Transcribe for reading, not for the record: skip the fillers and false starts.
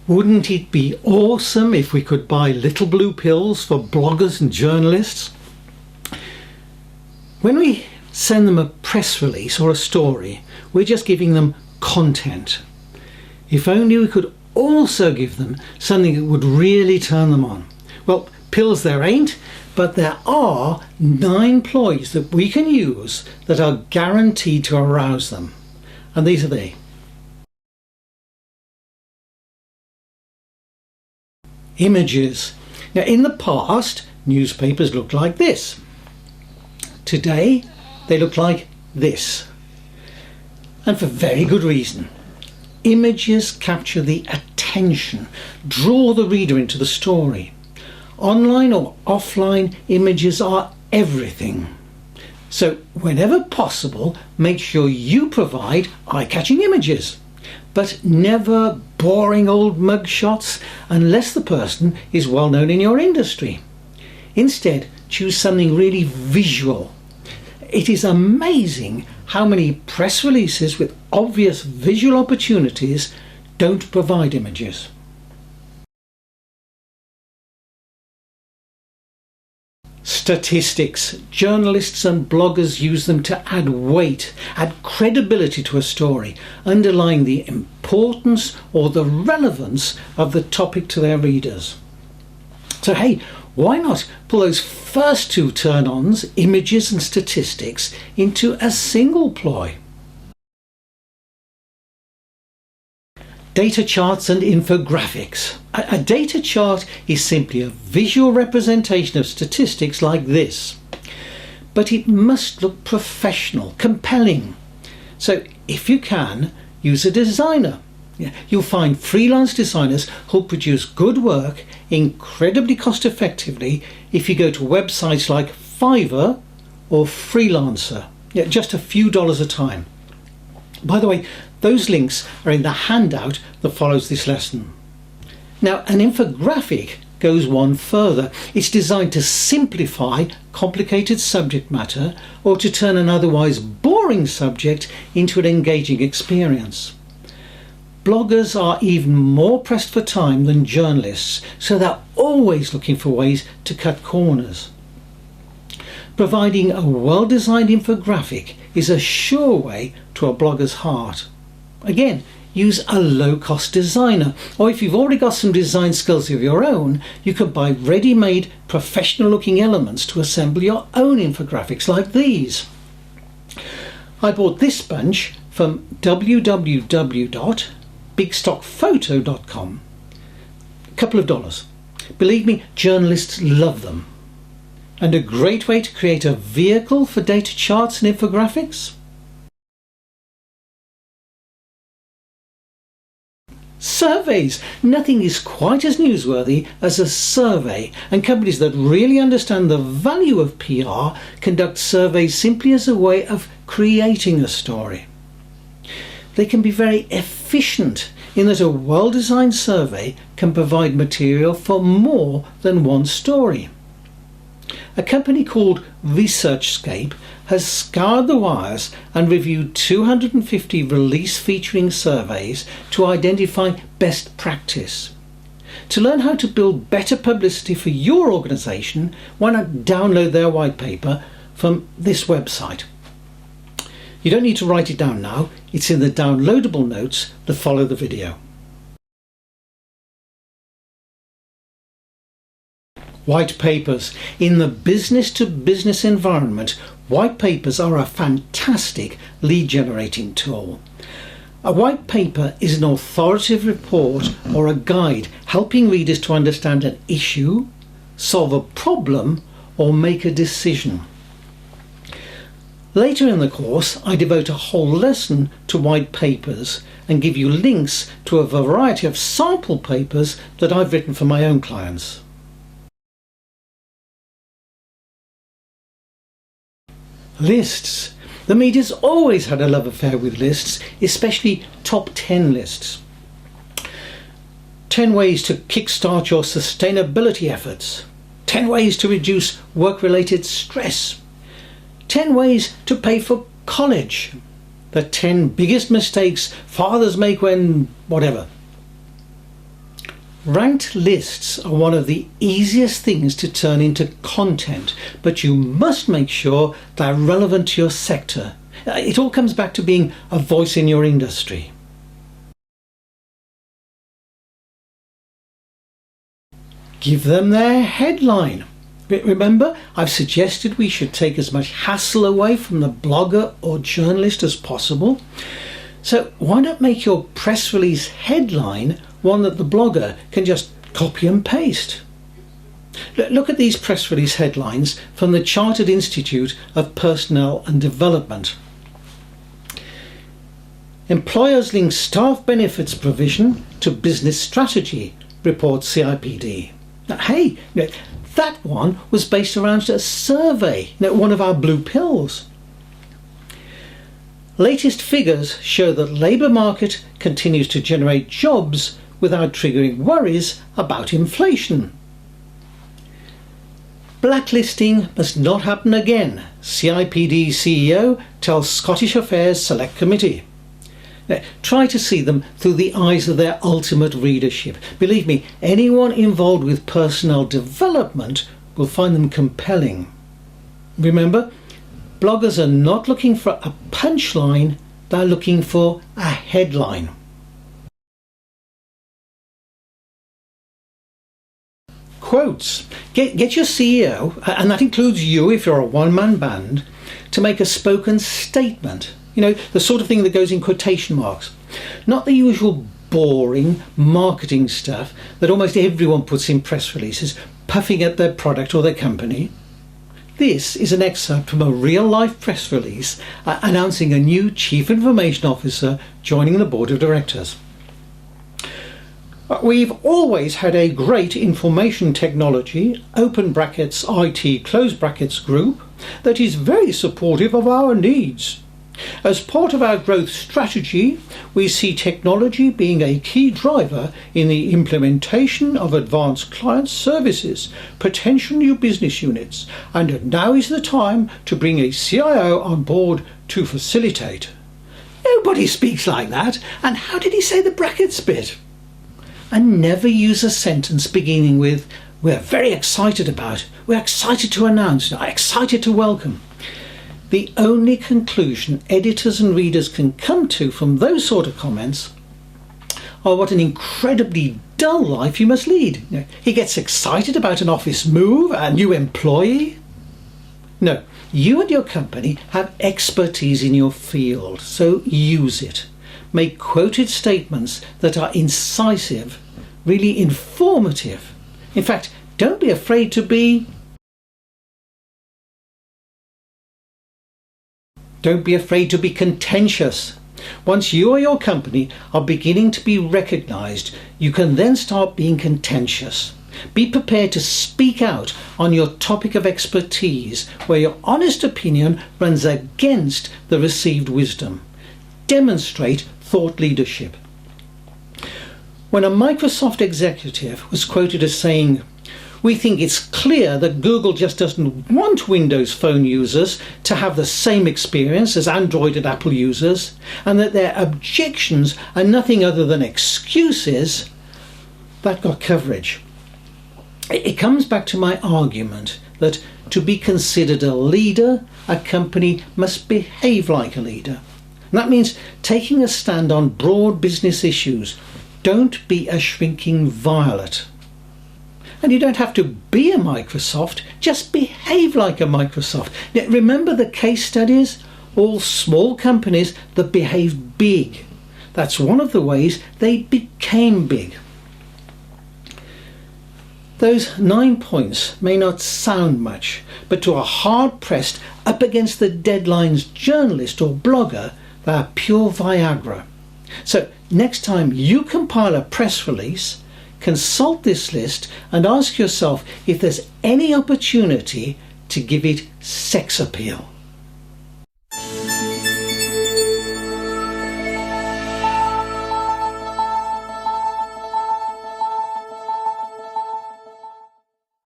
Wouldn't it be awesome if we could buy little blue pills for bloggers and journalists? When we send them a press release or a story, we're just giving them content. If only we could also give them something that would really turn them on. Well, pills there ain't, but there are 9 ploys that we can use that are guaranteed to arouse them. And these are they. Images. Now, in the past, newspapers looked like this. Today, they look like this. And for very good reason. Images capture the attention, draw the reader into the story. Online or offline, images are everything. So whenever possible, make sure you provide eye-catching images, but never boring old mugshots unless the person is well known in your industry. Instead, choose something really visual. It is amazing how many press releases with obvious visual opportunities don't provide images. Statistics. Journalists and bloggers use them to add weight, add credibility to a story, underlying the importance or the relevance of the topic to their readers. So hey, why not pull those first 2 turn-ons, images and statistics, into a single ploy? Data charts and infographics. A data chart is simply a visual representation of statistics like this. But it must look professional, compelling. So if you can, use a designer. You'll find freelance designers who'll produce good work incredibly cost effectively if you go to websites like Fiverr or Freelancer. Just a few dollars a time. By the way, those links are in the handout that follows this lesson. Now, an infographic goes one further. It's designed to simplify complicated subject matter or to turn an otherwise boring subject into an engaging experience. Bloggers are even more pressed for time than journalists, so they're always looking for ways to cut corners. Providing a well-designed infographic is a sure way to a blogger's heart. Again, use a low-cost designer, or if you've already got some design skills of your own, you can buy ready-made professional-looking elements to assemble your own infographics like these. I bought this bunch from www.bigstockphoto.com. A couple of dollars. Believe me, journalists love them. And a great way to create a vehicle for data charts and infographics? Surveys. Nothing is quite as newsworthy as a survey, and companies that really understand the value of PR conduct surveys simply as a way of creating a story. They can be very efficient in that a well-designed survey can provide material for more than one story. A company called ResearchScape has scoured the wires and reviewed 250 release featuring surveys to identify best practice. To learn how to build better publicity for your organization, why not download their white paper from this website? You don't need to write it down now, it's in the downloadable notes that follow the video. White papers. In the business-to-business environment, white papers are a fantastic lead generating tool. A white paper is an authoritative report or a guide helping readers to understand an issue, solve a problem, or make a decision. Later in the course, I devote a whole lesson to white papers and give you links to a variety of sample papers that I've written for my own clients. Lists. The media's always had a love affair with lists, especially top 10 lists. 10 ways to kickstart your sustainability efforts. 10 ways to reduce work-related stress. 10 ways to pay for college. The 10 biggest mistakes fathers make when whatever. Ranked lists are one of the easiest things to turn into content, but you must make sure they're relevant to your sector. It all comes back to being a voice in your industry. Give them their headline. Remember, I've suggested we should take as much hassle away from the blogger or journalist as possible. So why not make your press release headline one that the blogger can just copy and paste? Look at these press release headlines from the Chartered Institute of Personnel and Development. Employers link staff benefits provision to business strategy, reports CIPD. Now, hey, that one was based around a survey, one of our blue pills. Latest figures show that the labour market continues to generate jobs without triggering worries about inflation. Blacklisting must not happen again, CIPD CEO tells Scottish Affairs Select Committee. Now, try to see them through the eyes of their ultimate readership. Believe me, anyone involved with personnel development will find them compelling. Remember, bloggers are not looking for a punchline, they're looking for a headline. Quotes. Get your CEO, and that includes you if you're a one-man band, to make a spoken statement. The sort of thing that goes in quotation marks. Not the usual boring marketing stuff that almost everyone puts in press releases, puffing at their product or their company. This is an excerpt from a real-life press release announcing a new Chief Information Officer joining the Board of Directors. We've always had a great information technology, open brackets IT, close brackets group, that is very supportive of our needs. As part of our growth strategy, we see technology being a key driver in the implementation of advanced client services, potential new business units, and now is the time to bring a CIO on board to facilitate. Nobody speaks like that, and how did he say the brackets bit? And never use a sentence beginning with, "We're very excited about," "We're excited to announce," "Excited to welcome." The only conclusion editors and readers can come to from those sort of comments are what an incredibly dull life you must lead. He gets excited about an office move, a new employee. No, you and your company have expertise in your field, so use it. Make quoted statements that are incisive, really informative. In fact, don't be afraid to be contentious. Once you or your company are beginning to be recognized, you can then start being contentious. Be prepared to speak out on your topic of expertise where your honest opinion runs against the received wisdom. Demonstrate thought leadership. When a Microsoft executive was quoted as saying, "We think it's clear that Google just doesn't want Windows Phone users to have the same experience as Android and Apple users, and that their objections are nothing other than excuses," that got coverage. It comes back to my argument that to be considered a leader, a company must behave like a leader. And that means taking a stand on broad business issues. Don't be a shrinking violet. And you don't have to be a Microsoft, just behave like a Microsoft. Now, remember the case studies? All small companies that behaved big. That's one of the ways they became big. Those 9 points may not sound much, but to a hard-pressed, up against the deadlines journalist or blogger, they're pure Viagra. So next time you compile a press release, consult this list and ask yourself if there's any opportunity to give it sex appeal.